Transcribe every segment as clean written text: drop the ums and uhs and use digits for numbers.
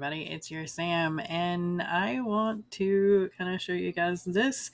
everybody, it's your Sam, and I want to kind of show you guys this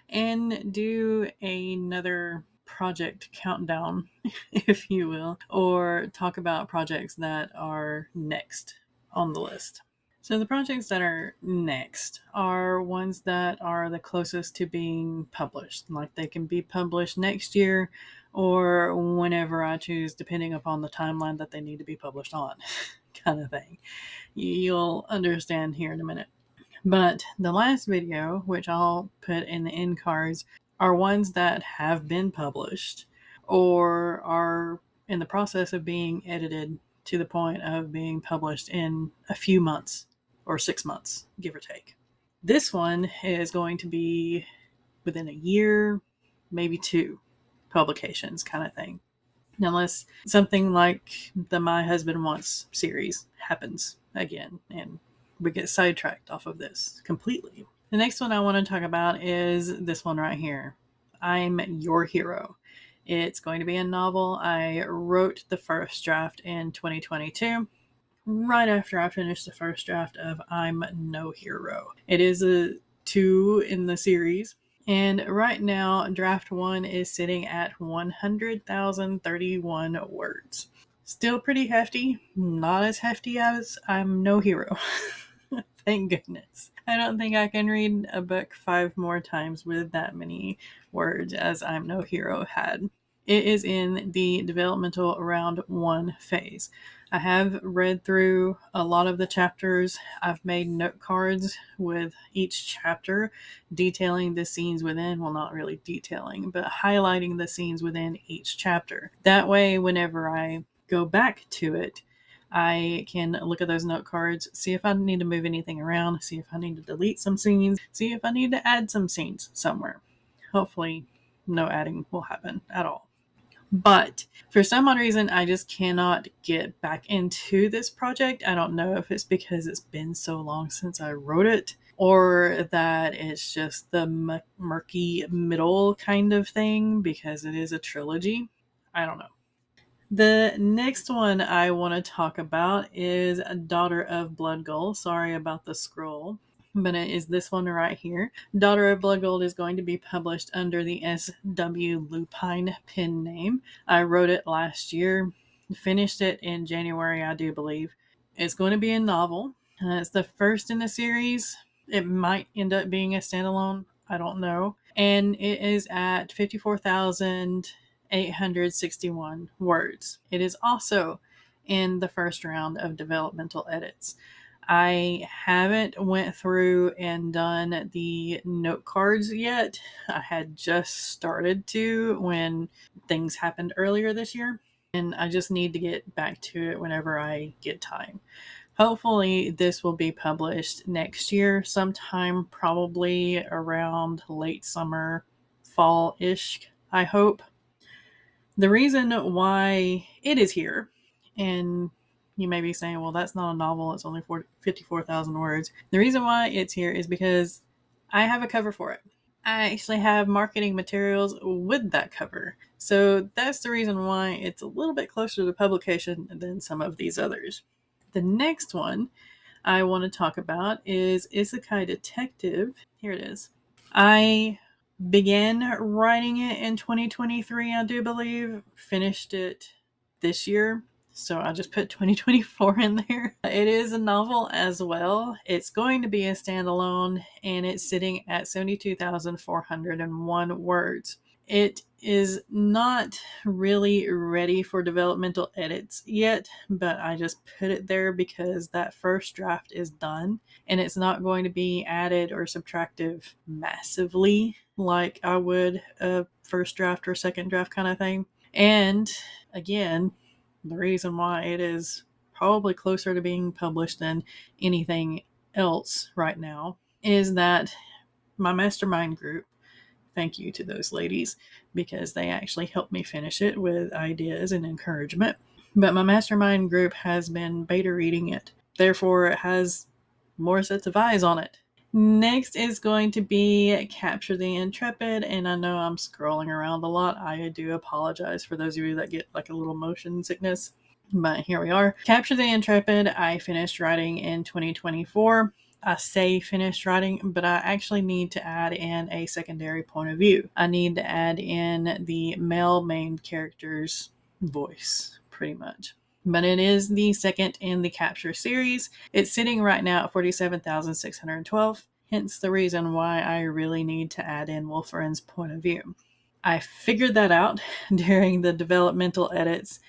and do another project countdown, if you will, or talk about projects that are next on the list. So the projects that are next are ones that are the closest to being published. Like they can be published next year or whenever I choose, depending upon the timeline that they need to be published on, kind of thing. You'll understand here in a minute. But the last video, which I'll put in the end cards, are ones that have been published or are in the process of being edited to the point of being published in a few months or 6 months, give or take. This one is going to be within a year, maybe 2 publications kind of thing. Unless something like the My Husband Wants series happens again and we get sidetracked off of this completely. The next one I want to talk about is this one right here. I'm Your Hero. It's going to be a novel. I wrote the first draft in 2022, right after I finished the first draft of I'm No Hero. It is a 2 in the series. And right now, draft 1 is sitting at 100,031 words. Still pretty hefty. Not as hefty as I'm No Hero. Thank goodness. I don't think I can read a book 5 more times with that many words as I'm No Hero had. It is in the developmental round 1 phase. I have read through a lot of the chapters. I've made note cards with each chapter detailing the scenes within. Well, not really detailing, but highlighting the scenes within each chapter. That way, whenever I go back to it, I can look at those note cards, see if I need to move anything around, see if I need to delete some scenes, see if I need to add some scenes somewhere. Hopefully, no adding will happen at all. But for some odd reason, I just cannot get back into this project. I don't know if it's because it's been so long since I wrote it or that it's just the murky middle kind of thing because it is a trilogy. I don't know. The next one I want to talk about is Daughter of Blood Gold. Sorry about the scroll, but it is this one right here. Daughter of Blood Gold is going to be published under the S.W. Lupine pen name. I wrote it last year, finished it in January, I do believe. It's going to be a novel. It's the first in the series. It might end up being a standalone. I don't know. And it is at 54,861 words. It is also in the first round of developmental edits. I haven't went through and done the note cards yet. I had just started to when things happened earlier this year, and I just need to get back to it whenever I get time. Hopefully this will be published next year sometime, probably around late summer, fall-ish, I hope. The reason why it is here, and you may be saying, well, that's not a novel, it's only 54,000 words. The reason why it's here is because I have a cover for it. I actually have marketing materials with that cover. So that's the reason why it's a little bit closer to publication than some of these others. The next one I want to talk about is Isekai Detective. Here it is. I began writing it in 2023, I do believe. Finished it this year. So I just put 2024 in there. It is a novel as well. It's going to be a standalone and it's sitting at 72,401 words. It is not really ready for developmental edits yet, but I just put it there because that first draft is done and it's not going to be added or subtractive massively like I would a first draft or second draft kind of thing. And again, the reason why it is probably closer to being published than anything else right now is that my mastermind group, thank you to those ladies because they actually helped me finish it with ideas and encouragement. But my mastermind group has been beta reading it. Therefore, it has more sets of eyes on it. Next is going to be Capture the Intrepid, and I know I'm scrolling around a lot. I do apologize for those of you that get like a little motion sickness. But here we are. Capture the Intrepid, I finished writing in 2024. I say finished writing, but I actually need to add in a secondary point of view. I need to add in the male main character's voice, pretty much. But it is the second in the Capture series. It's sitting right now at 47,612, hence the reason why I really need to add in Wolferin's point of view. I figured that out during the developmental edits,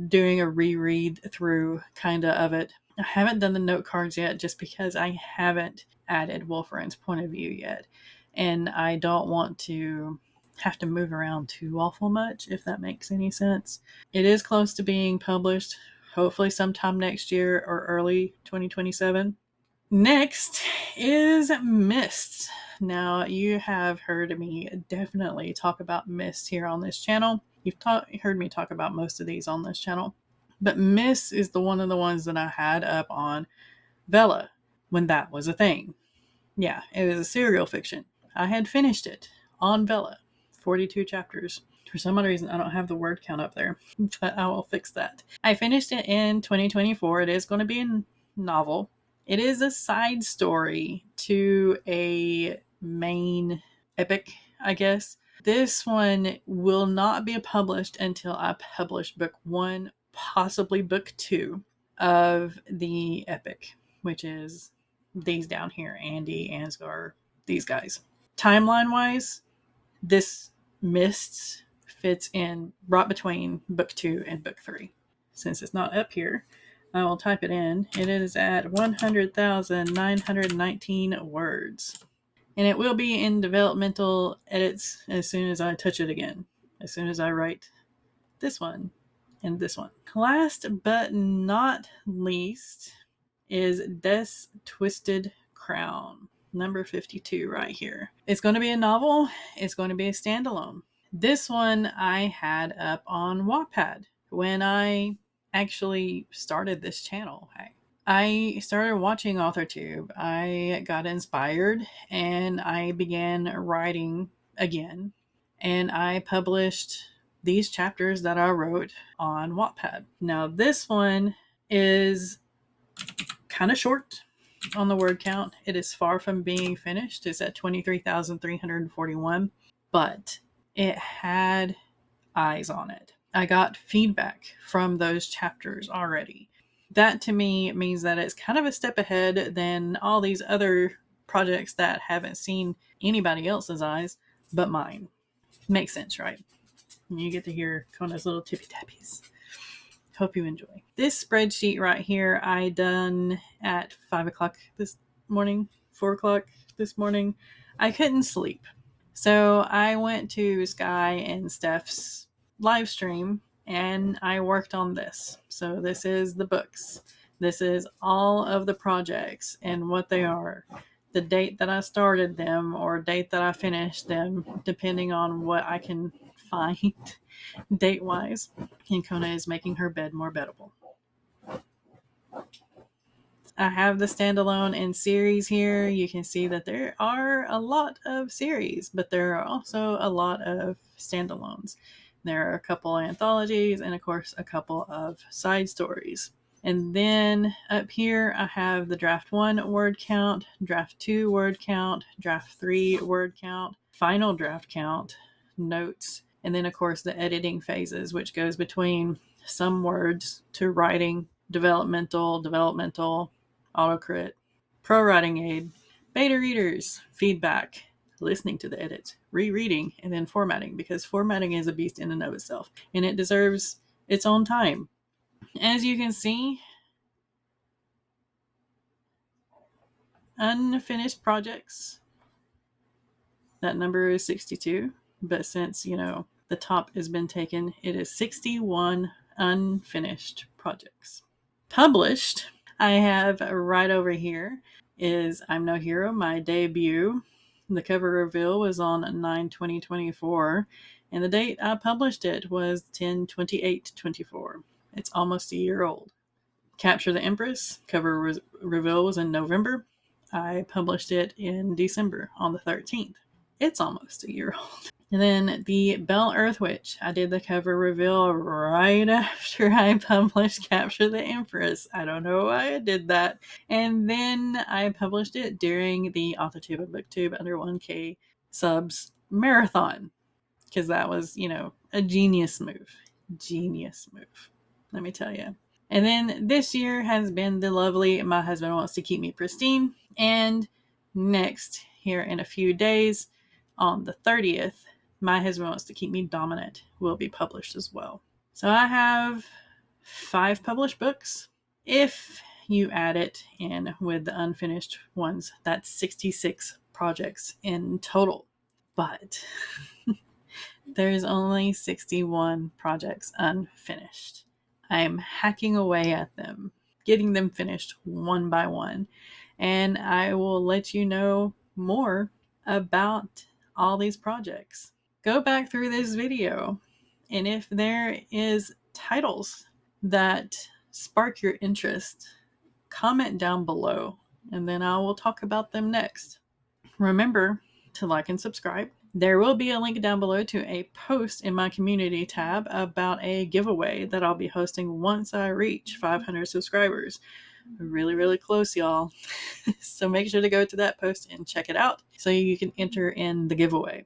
doing a reread through kinda of it. I haven't done the note cards yet just because I haven't added Wolferin's point of view yet. And I don't want to have to move around too awful much, if that makes any sense. It is close to being published, hopefully sometime next year or early 2027. Next is Mist. Now, you have heard me definitely talk about Mist here on this channel. You've heard me talk about most of these on this channel. But Mist is one of the ones that I had up on Vela when that was a thing. Yeah, it was a serial fiction. I had finished it on Vela, 42 chapters. For some odd reason, I don't have the word count up there, but I will fix that. I finished it in 2024. It is going to be a novel. It is a side story to a main epic, I guess. This one will not be published until I publish book 1, possibly book 2 of the epic, which is these down here, Andy, Ansgar, these guys. Timeline wise, this Mists fits in right between book 2 and book 3. Since it's not up here, I will type it in. It is at 100,919 words. And it will be in developmental edits as soon as I touch it again. As soon as I write this one and this one. Last but not least is Death's Twisted Crown, number 52 right here. It's going to be a novel. It's going to be a standalone. This one I had up on Wattpad when I actually started this channel. I started watching AuthorTube. I got inspired and I began writing again. And I published these chapters that I wrote on Wattpad. Now, this one is kind of short on the word count. It is far from being finished. It's at 23,341, but it had eyes on it. I got feedback from those chapters already. That to me means that it's kind of a step ahead than all these other projects that haven't seen anybody else's eyes but mine. Makes sense, right? You get to hear Kona's little tippy tappies. Hope you enjoy. This spreadsheet right here I done at 5 o'clock this morning, 4 o'clock this morning. I couldn't sleep. So I went to Sky and Steph's live stream and I worked on this. So this is the books. This is all of the projects and what they are. The date that I started them or date that I finished them, depending on what I can find date-wise. And Kona is making her bed more bettable. I have the standalone and series here. You can see that there are a lot of series, but there are also a lot of standalones. There are a couple anthologies and, of course, a couple of side stories. And then up here, I have the draft 1 word count, draft 2 word count, draft 3 word count, final draft count, notes, and then, of course, the editing phases, which goes between some words to writing, developmental, autocrit, pro writing aid, beta readers, feedback, listening to the edits, rereading, and then formatting, because formatting is a beast in and of itself, and it deserves its own time. As you can see, unfinished projects, that number is 62, but since, the top has been taken, it is 61 unfinished projects. Published, I have right over here is I'm No Hero, my debut. The cover reveal was on 9/20/24, and the date I published it was 10/28/24. It's almost a year old. Capture the Empress, cover reveal was in November. I published it in December on the 13th. It's almost a year old. And then the Belle Earth Witch, I did the cover reveal right after I published Capture the Empress. I don't know why I did that. And then I published it during the AuthorTube and BookTube under 1K subs marathon. Because that was, a genius move. Genius move. Let me tell you. And then this year has been the lovely My Husband Wants to Keep Me Pristine. And next, here in a few days, on the 30th, My Husband Wants to Keep Me Dominant will be published as well. So I have 5 published books. If you add it in with the unfinished ones, that's 66 projects in total. But there's only 61 projects unfinished. I am hacking away at them, getting them finished one by one, and I will let you know more about all these projects. Go back through this video, and if there is titles that spark your interest, comment down below, and then I will talk about them next. Remember to like and subscribe. There will be a link down below to a post in my community tab about a giveaway that I'll be hosting once I reach 500 subscribers. Really, really close, y'all. So make sure to go to that post and check it out so you can enter in the giveaway.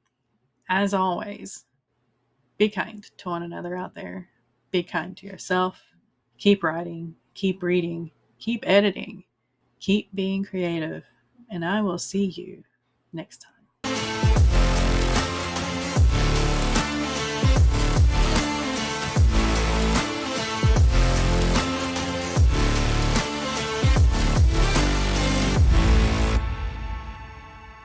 As always, be kind to one another out there. Be kind to yourself. Keep writing, keep reading, keep editing, keep being creative, and I will see you next time.